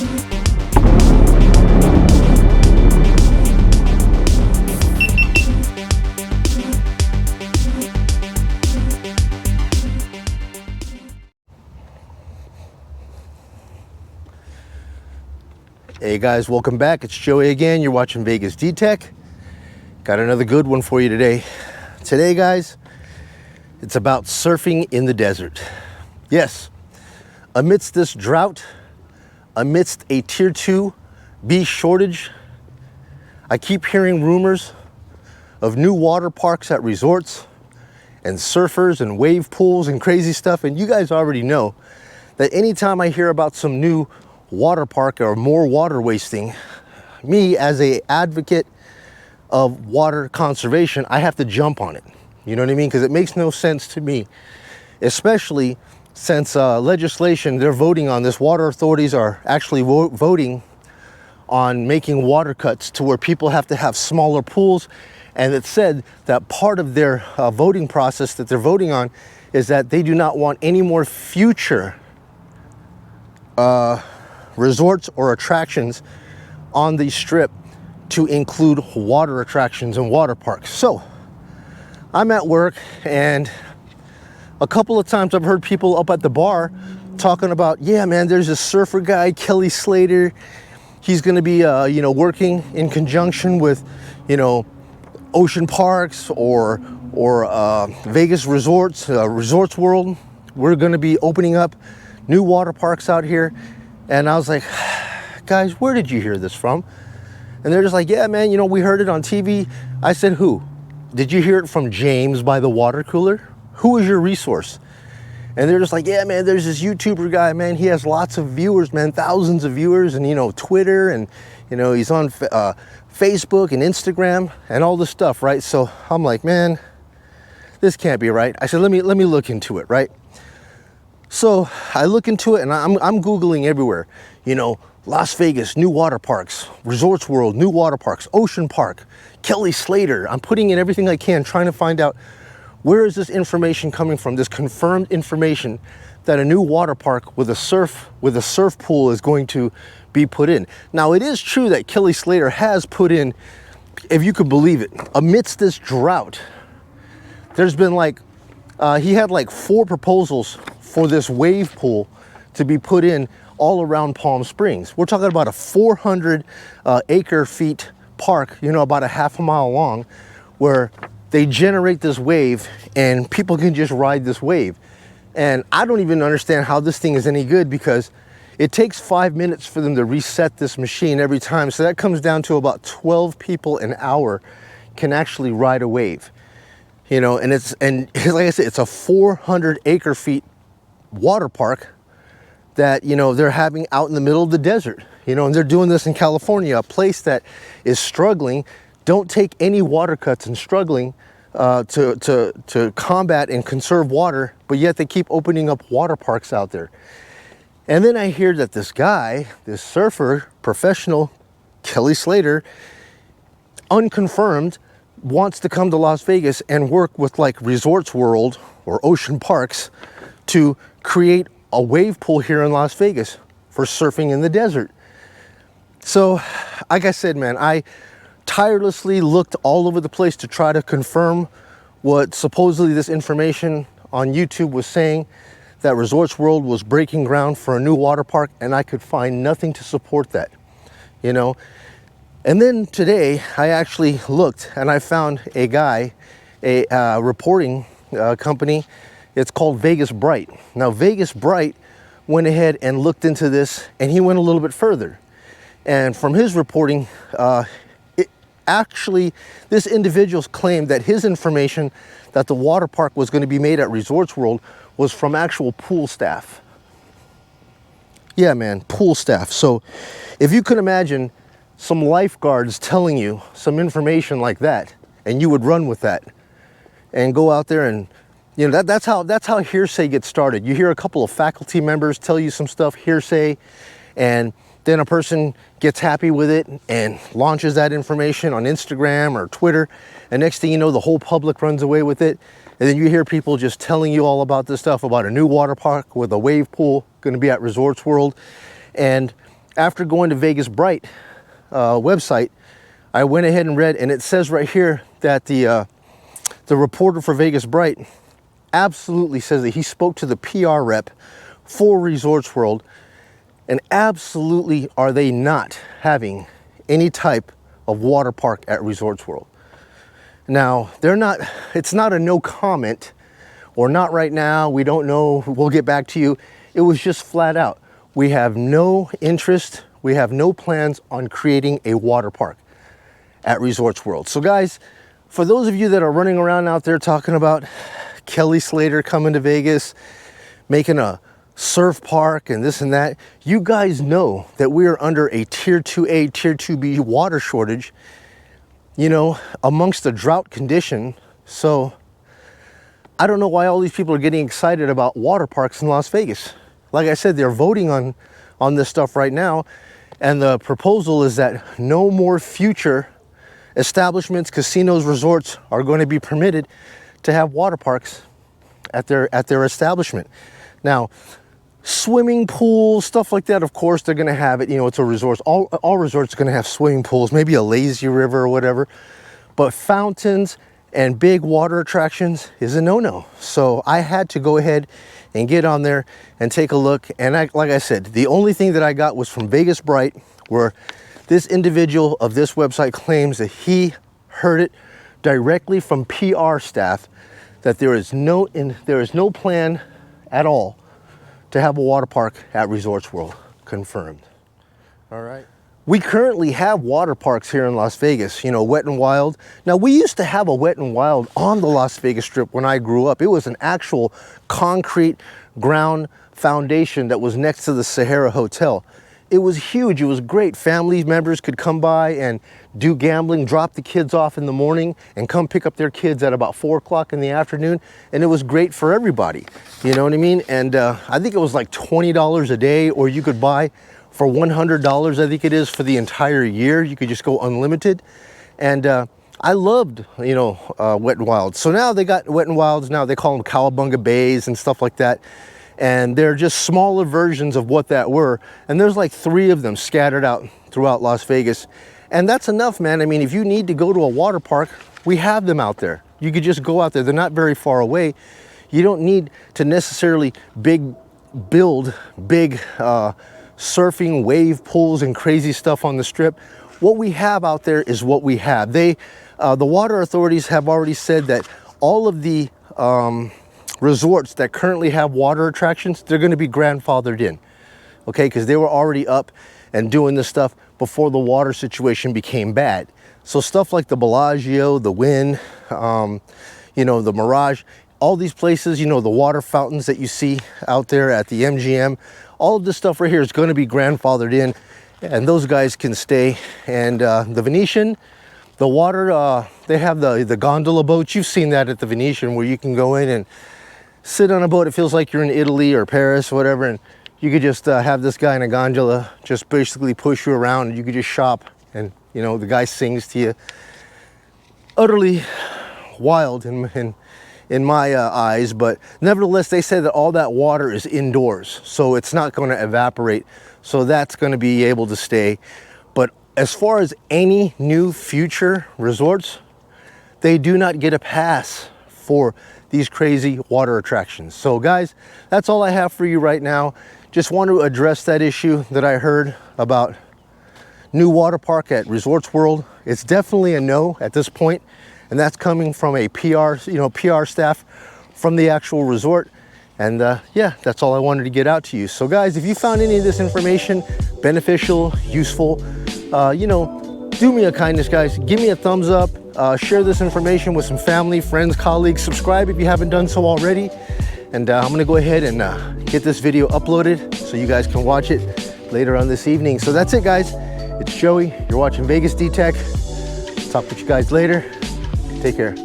Hey guys, welcome back. It's Joey again. You're watching Vegas D-Tech. Got another good one for you today. Today, guys, it's about surfing in the desert. Yes, amidst this drought, amidst a tier 2 beach shortage, I keep hearing rumors of new water parks at resorts and surfers and wave pools and crazy stuff. And you guys already know that anytime I hear about some new water park or more water wasting, me as a advocate of water conservation, I have to jump on it. You know what I mean? Because it makes no sense to me, especially since legislation they're voting on this. Water authorities are actually voting on making water cuts to where people have to have smaller pools. And it said that part of their voting process that they're voting on is that they do not want any more future resorts or attractions on the strip to include water attractions and water parks. So I'm at work, and a couple of times I've heard people up at the bar talking about, yeah man, there's a surfer guy, Kelly Slater. He's going to be working in conjunction with ocean parks or Vegas resorts, Resorts World. We're going to be opening up new water parks out here. And I was like, guys, where did you hear this from? And they're just like, yeah, man, we heard it on TV. I said, who? Did you hear it from James by the water cooler? Who is your resource? And they're just like, yeah, man, there's this YouTuber guy, man. He has lots of viewers, man, thousands of viewers, and, Twitter, and, he's on Facebook and Instagram and all this stuff, right? So I'm like, man, this can't be right. I said, let me look into it, right? So I look into it, and I'm Googling everywhere, Las Vegas, new water parks, Resorts World, new water parks, Ocean Park, Kelly Slater. I'm putting in everything I can, trying to find out where is this information coming from, this confirmed information that a new water park with a surf pool is going to be put in. Now, it is true that Kelly Slater has put in, if you could believe it, amidst this drought, there's been he had 4 proposals for this wave pool to be put in all around Palm Springs. We're talking about a 400 acre feet park, about a half a mile long, where they generate this wave and people can just ride this wave. And I don't even understand how this thing is any good, because it takes 5 minutes for them to reset this machine every time. So that comes down to about 12 people an hour can actually ride a wave. And like I said, it's a 400 acre feet water park that they're having out in the middle of the desert, and they're doing this in California, a place that is struggling, don't take any water cuts, and struggling to combat and conserve water, but yet they keep opening up water parks out there. And then I hear that this guy, this surfer professional, Kelly Slater, unconfirmed, wants to come to Las Vegas and work with Resorts World or Ocean Parks to create a wave pool here in Las Vegas for surfing in the desert. So, like I said, man, I tirelessly looked all over the place to try to confirm what supposedly this information on YouTube was saying, that Resorts World was breaking ground for a new water park, and I could find nothing to support that, And then today, I actually looked and I found a guy, a reporting company. It's called Vegas Bright. Now, Vegas Bright went ahead and looked into this, and he went a little bit further. And from his reporting, this individual's claimed that his information that the water park was going to be made at Resorts World was from actual pool staff. Yeah, man, pool staff. So if you could imagine some lifeguards telling you some information like that, and you would run with that and go out there and that's how hearsay gets started. You hear a couple of faculty members tell you some stuff, hearsay, and then a person gets happy with it and launches that information on Instagram or Twitter, and next thing you know, the whole public runs away with it. And then you hear people just telling you all about this stuff about a new water park with a wave pool going to be at Resorts World. And after going to Vegas Bright website, I went ahead and read, and it says right here that the reporter for Vegas Bright absolutely says that he spoke to the PR rep for Resorts World, and absolutely are they not having any type of water park at Resorts World. Now, it's not a no comment or not right now, we don't know, we'll get back to you. It was just flat out, we have no interest, we have no plans on creating a water park at Resorts World. So guys, for those of you that are running around out there talking about Kelly Slater coming to Vegas, making a surf park and this and that, you guys know that we are under a tier 2A, tier 2B water shortage, you know, amongst the drought condition. So I don't know why all these people are getting excited about water parks in Las Vegas. Like I said, they're voting on this stuff right now, and the proposal is that no more future establishments, casinos, resorts are going to be permitted to have water parks at their establishment. Now, swimming pools, stuff like that, of course they're going to have it. You know, it's a resort. All resorts are going to have swimming pools, maybe a lazy river or whatever. But fountains and big water attractions is a no-no. So I had to go ahead and get on there and take a look. And like I said, the only thing that I got was from Vegas Bright, where this individual of this website claims that he heard it directly from PR staff that there is no plan at all to have a water park at Resorts World. Confirmed. All right. We currently have water parks here in Las Vegas, you know, Wet and Wild. Now, we used to have a Wet and Wild on the Las Vegas Strip when I grew up. It was an actual concrete ground foundation that was next to the Sahara Hotel. It was huge. It was great. Family members could come by and do gambling, drop the kids off in the morning, and come pick up their kids at about 4 o'clock in the afternoon. And it was great for everybody. You know what I mean? And I think it was like $20 a day, or you could buy for $100, I think it is, for the entire year. You could just go unlimited. And I loved, you know, Wet and Wild. So now they got Wet and Wilds. Now they call them Cowabunga Bays and stuff like that. And they're just smaller versions of what that were. And there's like 3 of them scattered out throughout Las Vegas. And that's enough, man. I mean, if you need to go to a water park, we have them out there. You could just go out there. They're not very far away. You don't need to necessarily build big surfing wave pools and crazy stuff on the Strip. What we have out there is what we have. The water authorities have already said that all of the resorts that currently have water attractions, they're going to be grandfathered in, okay, because they were already up and doing this stuff before the water situation became bad. So stuff like the Bellagio, the Wynn, you know, the Mirage, all these places, you know, the water fountains that you see out there at the MGM, all of this stuff right here is going to be grandfathered in, and those guys can stay. And the Venetian, the water, they have the gondola boats. You've seen that at the Venetian, where you can go in and sit on a boat. It feels like you're in Italy or Paris or whatever, and you could just have this guy in a gondola just basically push you around, and you could just shop, and you know, the guy sings to you. Utterly wild in my eyes, but nevertheless, they say that all that water is indoors, so it's not going to evaporate, so that's going to be able to stay. But as far as any new future resorts, they do not get a pass for these crazy water attractions. So guys, that's all I have for you right now. Just want to address that issue that I heard about new water park at Resorts World. It's definitely a no at this point, and that's coming from a PR staff from the actual resort. And yeah, that's all I wanted to get out to you. So guys, if you found any of this information beneficial, useful, you know, do me a kindness, guys, give me a thumbs up, share this information with some family, friends, colleagues, subscribe if you haven't done so already. And I'm gonna go ahead and get this video uploaded so you guys can watch it later on this evening. So that's it, guys. It's Joey, you're watching Vegas D-Tech. Talk with you guys later. Take care.